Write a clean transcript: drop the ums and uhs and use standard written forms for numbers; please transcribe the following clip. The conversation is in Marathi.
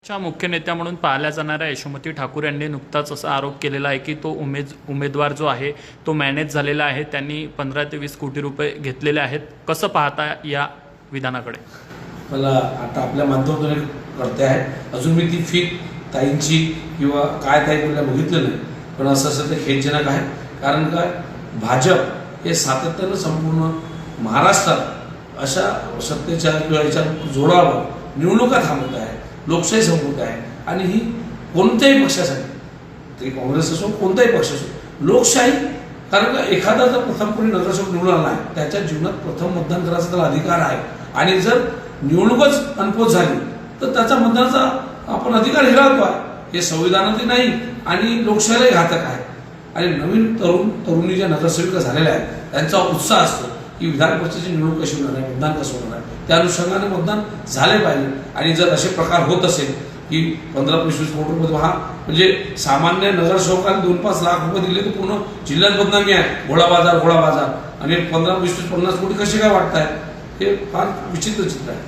च्या मुख्य नेत्या म्हणून पाहिल्या जाणाऱ्या यशोमती ठाकूर यांनी नुकताच असा आरोप केलेला आहे की तो उमेदवार जो आहे तो मॅनेज झालेला आहे, त्यांनी 15 ते 20 कोटी रुपये घेतलेले आहेत. कसं पाहता या विधानाकडे? मला आता आपल्या माध्यमातून करते आहे, अजून मी ती फी ताईंची किंवा काय ताई मला बघितलं नाही, पण असं ते खेदजनक आहे. कारण काय, भाजप हे सातत्यानं संपूर्ण महाराष्ट्रात अशा सत्तेच्या किंवा याच्या जोरावर निवडणुका थांबवत आहे, लोकशाही संपवत आहे. आणि ही कोणत्याही पक्षासाठी, ते काँग्रेस असो कोणताही पक्ष असो, लोकशाही. कारण का, एखादा जर प्रथम कोणी नगरसेवक निवडून आला आहे, त्याच्या जीवनात प्रथम मतदान करायचा त्याला अधिकार आहे. आणि जर निवडणूकच अनपोच झाली तर त्याचा मतदानाचा आपण अधिकार हिरावतो आहे. हे संविधानातही नाही आणि लोकशाहीलाही घातक आहे. आणि नवीन तरुणी ज्या नगरसेविका झालेल्या आहेत त्यांचा उत्साह असतो की विधान परिषदेची निवडणूक कशी होणार आहे, मतदान कसं होणार आहे, त्या अनुषंगाने मतदान झाले पाहिजे. आणि जर असे प्रकार होत असेल की 15-20 कोटी रुपये, हा म्हणजे सामान्य नगरसेवकांनी 2-5 लाख रुपये दिले तर पूर्ण जिल्ह्यात बदनामी आहे, घोडा बाजार. आणि 15-20-50 कोटी कसे काय वाटत आहेत, हे फार विचित्र चित्र आहे.